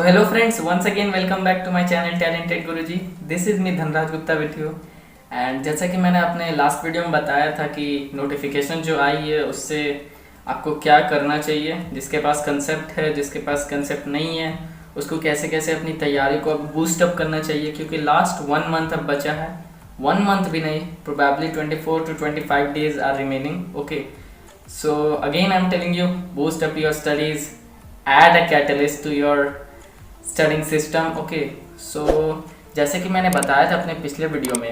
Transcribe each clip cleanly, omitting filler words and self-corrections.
hello friends, once again welcome back to my channel Talented Guruji. This is me Dhanraj Gupta with you. And जैसा कि मैंने अपने last video में बताया था कि नोटिफिकेशन जो आई है उससे आपको क्या करना चाहिए, जिसके पास कंसेप्ट है, जिसके पास कंसेप्ट नहीं है, उसको कैसे कैसे अपनी तैयारी को अब बूस्ट अप करना चाहिए, क्योंकि लास्ट 1 मंथ अब बचा है. 1 मंथ भी नहीं, probably 24 to 25 days are remaining. Okay, so again I am telling you, boost up your studies, add a catalyst to your studying system. Okay, so जैसे कि मैंने बताया था अपने पिछले वीडियो में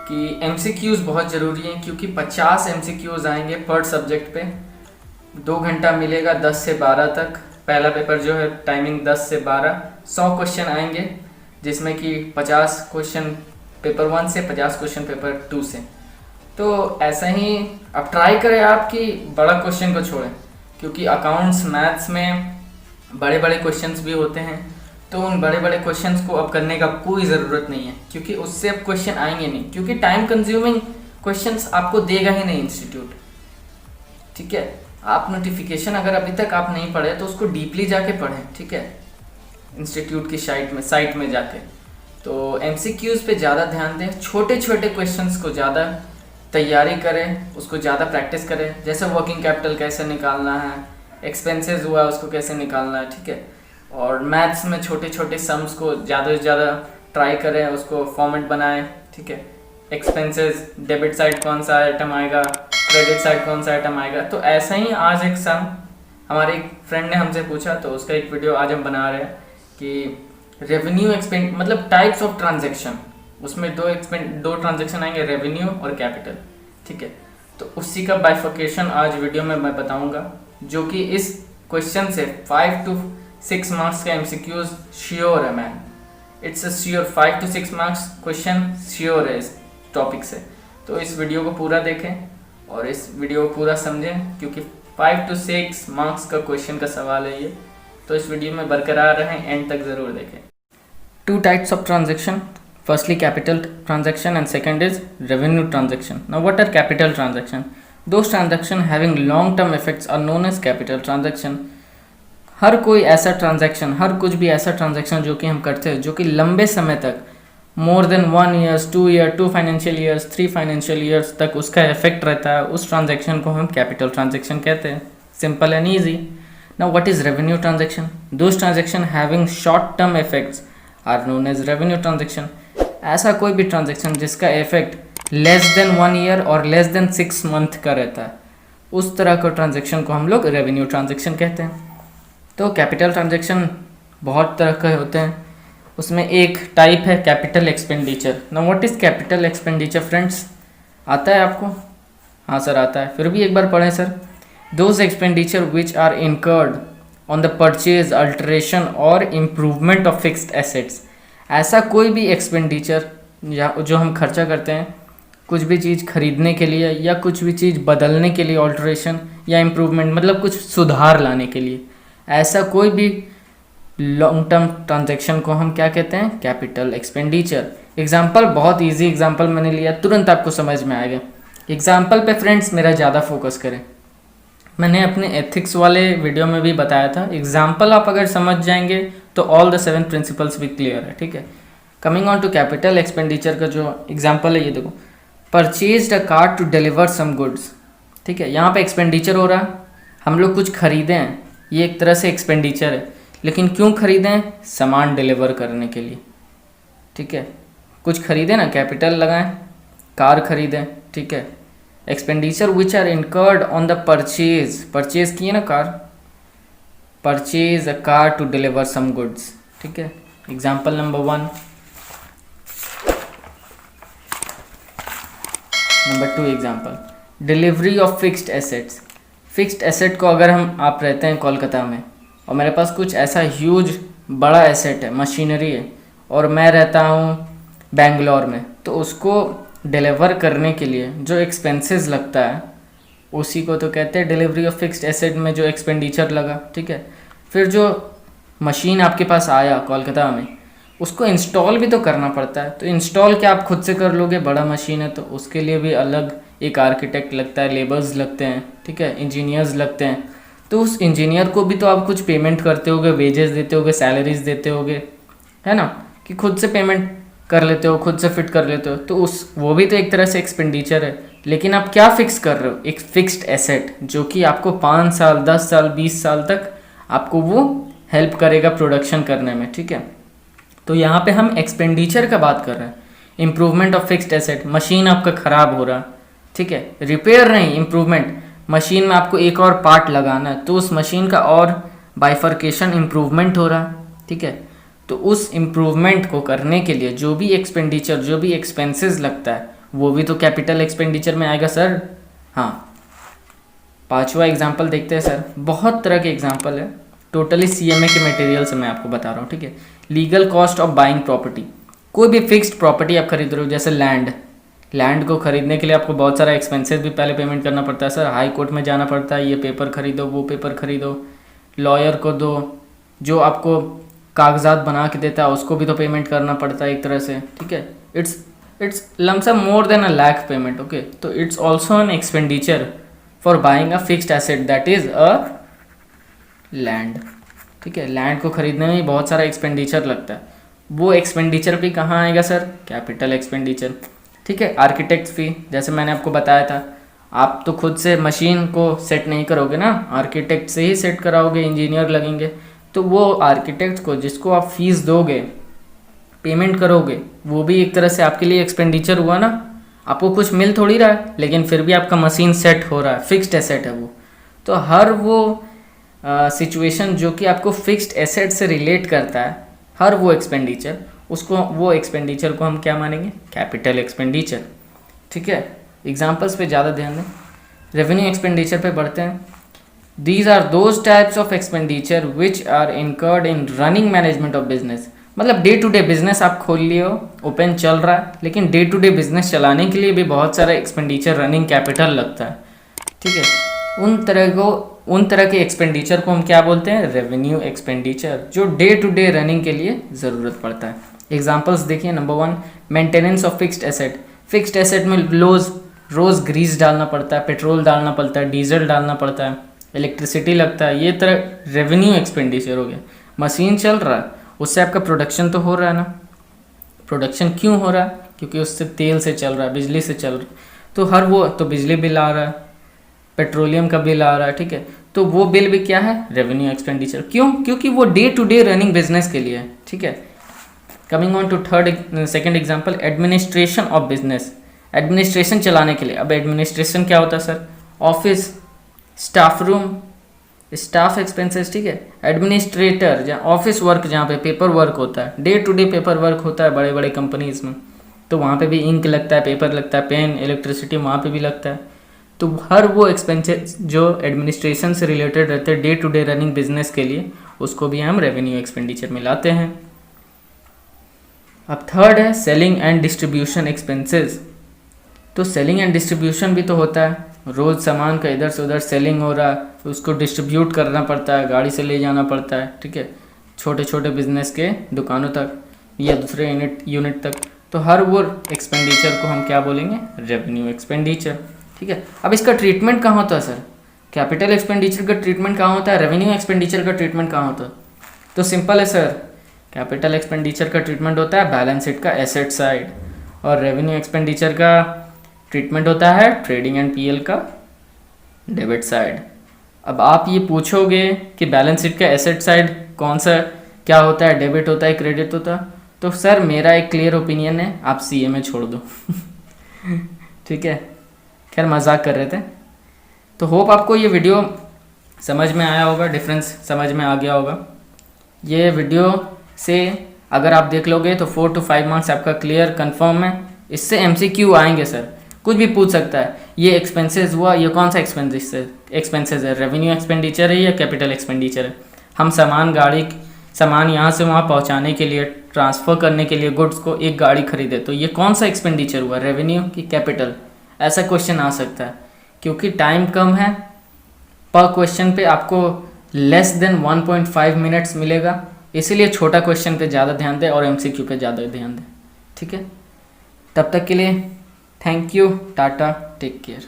कि MCQs बहुत ज़रूरी हैं, क्योंकि 50 MCQs आएंगे पर सब्जेक्ट पे. 2 घंटा मिलेगा 10 से 12 तक. पहला पेपर जो है टाइमिंग 10 से 12, 100 क्वेश्चन आएंगे, जिसमें कि 50 क्वेश्चन पेपर 1 से, 50 क्वेश्चन पेपर 2 से. तो ऐसा ही अब ट्राई करें आप कि बड़ा क्वेश्चन को छोड़ें, क्योंकि अकाउंट्स मैथ्स में बड़े बड़े क्वेश्चंस भी होते हैं. तो उन बड़े बड़े क्वेश्चंस को अब करने का कोई ज़रूरत नहीं है, क्योंकि उससे अब क्वेश्चन आएंगे नहीं, क्योंकि टाइम कंज्यूमिंग क्वेश्चंस आपको देगा ही नहीं इंस्टीट्यूट. ठीक है, आप नोटिफिकेशन अगर अभी तक आप नहीं पढ़े तो उसको डीपली जाके पढ़ें. ठीक है, इंस्टीट्यूट की साइट में जाके. तो MCQs पे ज़्यादा ध्यान दें, छोटे छोटे क्वेश्चंस को ज़्यादा तैयारी करें, उसको ज़्यादा प्रैक्टिस करें. जैसे वर्किंग कैपिटल कैसे निकालना है, एक्सपेंसेस हुआ उसको कैसे निकालना है. ठीक है, और मैथ्स में छोटे छोटे सम्स को ज़्यादा से ज़्यादा ट्राई करें, उसको फॉर्मेट बनाएं. ठीक है, एक्सपेंसेस, डेबिट साइड कौन सा आइटम आएगा, क्रेडिट साइड कौन सा आइटम आएगा. तो ऐसा ही आज एक सम हमारे एक फ्रेंड ने हमसे पूछा, तो उसका एक वीडियो आज हम बना रहे हैं कि रेवेन्यू एक्सपेंड मतलब टाइप्स ऑफ ट्रांजेक्शन. उसमें दो ट्रांजेक्शन आएंगे, रेवेन्यू और कैपिटल. ठीक है, तो उसी का बाइफर्केशन आज वीडियो में मैं बताऊंगा, जो कि इस क्वेश्चन से 5 to 6 मार्क्स का MCQs श्योर है man. It's a sure 5 to 6 marks question sure है इस टॉपिक से. तो इस वीडियो को पूरा देखें और इस वीडियो को पूरा समझें, क्योंकि 5 to 6 मार्क्स का क्वेश्चन का सवाल है ये. तो इस वीडियो में बरकरार रहें, एंड तक ज़रूर देखें. 2 types of transaction. Firstly, capital transaction, and second is revenue transaction. Now, what are capital transaction? Those transactions having long-term effects are known as capital transaction. हर कोई ऐसा ट्रांजैक्शन, हर कुछ भी ऐसा ट्रांजैक्शन जो कि हम करते हैं, जो कि लंबे समय तक, मोर than 1 year, 2 year, 2 financial years, 3 financial years तक उसका इफेक्ट रहता है, उस ट्रांजैक्शन को हम कैपिटल ट्रांजैक्शन कहते हैं. Simple and easy. Now, what is revenue transaction? Those transactions having short-term effects are known as revenue transaction. ऐसा कोई भी ट्रांजैक्शन जिसका इफेक्ट लेस देन 1 year और लेस देन 6 month का रहता है, उस तरह का ट्रांजैक्शन को हम लोग रेवेन्यू ट्रांजैक्शन कहते हैं. तो कैपिटल ट्रांजैक्शन बहुत तरह के होते हैं. उसमें एक टाइप है capital expenditure. Now what is capital expenditure friends? आता है आपको? हाँ सर आता है. फिर भी एक बार पढ़ें sir. Those expenditure which are incurred on the purchase, alteration और improvement of fixed assets. ऐसा कोई भी एक्सपेंडिचर जो हम खर्चा करते हैं कुछ भी चीज़ खरीदने के लिए, या कुछ भी चीज़ बदलने के लिए, ऑल्ट्रेशन या इम्प्रूवमेंट मतलब कुछ सुधार लाने के लिए, ऐसा कोई भी लॉन्ग टर्म ट्रांजैक्शन को हम क्या कहते हैं? Capital expenditure. एग्जाम्पल, बहुत ईजी एग्जाम्पल मैंने लिया, तुरंत आपको समझ में आएगा. एग्जाम्पल पे फ्रेंड्स मेरा ज़्यादा फोकस करें. मैंने अपने एथिक्स वाले वीडियो में भी बताया था, एग्जाम्पल आप अगर समझ जाएंगे तो ऑल द 7 प्रिंसिपल्स भी क्लियर है. ठीक है, coming on to capital expenditure का जो एग्जाम्पल है, ये देखो, purchased a car to deliver some goods. ठीक है, यहाँ पे एक्सपेंडिचर हो रहा है, हम लोग कुछ खरीदे हैं, ये एक तरह से एक्सपेंडिचर है. लेकिन क्यों खरीदे हैं? सामान डिलीवर करने के लिए. ठीक है, कुछ खरीदे ना, कैपिटल लगाएं, कार खरीदें. ठीक है, expenditure which are incurred on the purchase किए ना car, purchase a car to deliver some goods. ठीक है, example number 1. Number 2 example, delivery of fixed assets. Fixed asset को अगर आप रहते हैं कोलकाता में और मेरे पास कुछ ऐसा ह्यूज बड़ा एसेट है, मशीनरी है, और मैं रहता हूँ बेंगलोर में, तो उसको डिलीवर करने के लिए जो एक्सपेंसेस लगता है उसी को तो कहते हैं डिलीवरी ऑफ फिक्स्ड एसेट में जो एक्सपेंडिचर लगा. ठीक है, फिर जो मशीन आपके पास आया कोलकाता में, उसको इंस्टॉल भी तो करना पड़ता है. तो इंस्टॉल क्या आप खुद से कर लोगे? बड़ा मशीन है तो उसके लिए भी अलग एक आर्किटेक्ट लगता है, लेबर्स लगते हैं. ठीक है, इंजीनियर्स लगते हैं. तो उस इंजीनियर को भी तो आप कुछ पेमेंट करते होगे, वेजेस देते होगे, सैलरीज देते होगे, है ना, कि खुद से पेमेंट कर लेते हो, खुद से फिट कर लेते हो, तो उस वो भी तो एक तरह से एक्सपेंडिचर है। लेकिन आप क्या फिक्स कर रहे हो, एक फिक्स्ड एसेट जो कि आपको 5 साल 10 साल 20 साल तक आपको वो हेल्प करेगा प्रोडक्शन करने में, ठीक है। तो यहाँ पे हम एक्सपेंडिचर का बात कर रहे हैं, improvement of fixed asset. Machine आपका ख़राब हो रहा, ठीक है, रिपेयर नहीं, इम्प्रूवमेंट। मशीन में आपको एक और पार्ट लगाना है, तो उस मशीन का और बाइफर्केशन, इम्प्रूवमेंट हो रहा, ठीक है। तो उस इम्प्रूवमेंट को करने के लिए जो भी एक्सपेंडिचर, जो भी एक्सपेंसेस लगता है, वो भी तो कैपिटल एक्सपेंडिचर में आएगा सर। हाँ, 5वां एग्जाम्पल देखते हैं सर। बहुत तरह के एग्जाम्पल है, टोटली CMA के मटेरियल से मैं आपको बता रहा हूँ, ठीक है। Legal cost of buying property. कोई भी फिक्स्ड प्रॉपर्टी आप खरीद रहे हो, जैसे लैंड को खरीदने के लिए आपको बहुत सारा एक्सपेंसेस भी पहले पेमेंट करना पड़ता है सर। हाई कोर्ट में जाना पड़ता है, ये पेपर खरीदो, वो पेपर खरीदो, लॉयर को दो, जो आपको कागजात बना के देता है उसको भी तो पेमेंट करना पड़ता है एक तरह से, ठीक है। It's lump sum more than 1 lakh payment, okay. तो it's also an expenditure for buying a fixed asset, that is a land, ठीक है। लैंड को खरीदने में बहुत सारा एक्सपेंडिचर लगता है, वो एक्सपेंडिचर भी कहाँ आएगा सर, कैपिटल एक्सपेंडिचर, ठीक है। आर्किटेक्ट फी, जैसे मैंने आपको बताया था, आप तो खुद से मशीन को सेट नहीं करोगे ना, आर्किटेक्ट से ही सेट कराओगे, इंजीनियर लगेंगे। तो वो आर्किटेक्ट को जिसको आप फीस दोगे, पेमेंट करोगे, वो भी एक तरह से आपके लिए एक्सपेंडिचर हुआ ना। आपको कुछ मिल थोड़ी रहा है, लेकिन फिर भी आपका मशीन सेट हो रहा है, फिक्स्ड एसेट है वो। तो हर वो सिचुएशन जो कि आपको फिक्स्ड एसेट से रिलेट करता है, हर वो एक्सपेंडिचर, वो एक्सपेंडिचर को हम क्या मानेंगे, कैपिटल एक्सपेंडिचर, ठीक है। एग्जांपल्स पे ज़्यादा ध्यान दें। रेवेन्यू एक्सपेंडिचर पे बढ़ते हैं। These are those types of expenditure which are incurred in running management of business. मतलब डे टू डे बिजनेस आप खोल लिए हो, ओपन चल रहा है, लेकिन डे टू डे बिजनेस चलाने के लिए भी बहुत सारा एक्सपेंडिचर, रनिंग कैपिटल लगता है, ठीक है। उन तरह के एक्सपेंडिचर को हम क्या बोलते हैं, रेवेन्यू एक्सपेंडिचर, जो डे टू डे रनिंग के लिए ज़रूरत पड़ता है। एग्जांपल्स देखिए। Number 1, maintenance of fixed asset. Fixed asset में रोज़ ग्रीस डालना पड़ता है, पेट्रोल डालना पड़ता है, डीजल डालना पड़ता है, इलेक्ट्रिसिटी लगता है, ये तरह रेवेन्यू एक्सपेंडिचर हो गया। मशीन चल रहा है, उससे आपका प्रोडक्शन तो हो रहा है ना। प्रोडक्शन क्यों हो रहा है, क्योंकि उससे तेल से चल रहा है, बिजली से चल रहा है, तो हर वो तो बिजली बिल आ रहा है, पेट्रोलियम का बिल आ रहा है, ठीक है। तो वो बिल भी क्या है, रेवेन्यू एक्सपेंडिचर। क्यों, क्योंकि वो day to day running business के लिए है, ठीक है। Coming on to second example, administration of business. Administration चलाने के लिए, अब एडमिनिस्ट्रेशन क्या होता है sir, office, staff room, staff expenses, ठीक है। एडमिनिस्ट्रेटर, जहाँ ऑफिस वर्क, जहाँ पे पेपर वर्क होता है, day to day paper work होता है बड़े बड़े कंपनीज में, तो वहाँ पे भी इंक लगता है, पेपर लगता है, पेन, इलेक्ट्रिसिटी वहाँ पे भी लगता है। तो हर वो एक्सपेंसेस जो एडमिनिस्ट्रेशन से रिलेटेड रहते हैं day to day running business के लिए, उसको भी हम रेवेन्यू एक्सपेंडिचर में लाते हैं। अब थर्ड है सेलिंग एंड डिस्ट्रीब्यूशन एक्सपेंसेस। तो सेलिंग एंड डिस्ट्रीब्यूशन भी तो होता है, रोज़ सामान का इधर से उधर सेलिंग हो रहा है, उसको डिस्ट्रीब्यूट करना पड़ता है, गाड़ी से ले जाना पड़ता है, ठीक है, छोटे छोटे बिजनेस के दुकानों तक या दूसरे यूनिट तक। तो हर वो एक्सपेंडिचर को हम क्या बोलेंगे, रेवेन्यू एक्सपेंडिचर, ठीक है। अब इसका ट्रीटमेंट कहाँ होता है सर, कैपिटल एक्सपेंडिचर का ट्रीटमेंट कहाँ होता है, रेवेन्यू एक्सपेंडिचर का ट्रीटमेंट कहाँ होता है। तो सिंपल है सर, कैपिटल एक्सपेंडिचर का ट्रीटमेंट होता है बैलेंस शीट का एसेट साइड, और रेवेन्यू एक्सपेंडिचर का ट्रीटमेंट होता है ट्रेडिंग एंड पीएल का डेबिट साइड। अब आप ये पूछोगे कि बैलेंस शीट का एसेट साइड कौन सा क्या होता है, डेबिट होता है, क्रेडिट होता है, तो सर मेरा एक क्लियर ओपिनियन है, आप सीए में छोड़ दो ठीक है, खैर मजाक कर रहे थे। तो होप आपको ये वीडियो समझ में आया होगा, डिफरेंस समझ में आ गया होगा। ये वीडियो से अगर आप देख लोगे तो 4 to 5 मार्क्स आपका क्लियर कंफर्म है। इससे एमसीक्यू आएंगे सर, कुछ भी पूछ सकता है, ये एक्सपेंसेस हुआ, ये कौन सा एक्सपेंसेस है, रेवेन्यू एक्सपेंडिचर है या कैपिटल एक्सपेंडिचर है। हम सामान यहाँ से वहाँ पहुँचाने के लिए, ट्रांसफ़र करने के लिए गुड्स को एक गाड़ी खरीदे, तो ये कौन सा एक्सपेंडिचर हुआ, रेवेन्यू की कैपिटल, ऐसा क्वेश्चन आ सकता है। क्योंकि टाइम कम है, पर क्वेश्चन पे आपको लेस देन 1.5 मिनट्स मिलेगा, इसीलिए छोटा क्वेश्चन पे ज़्यादा ध्यान दें और एमसीक्यू पे ज़्यादा ध्यान दें, ठीक है। तब तक के लिए thank you, tata, take care.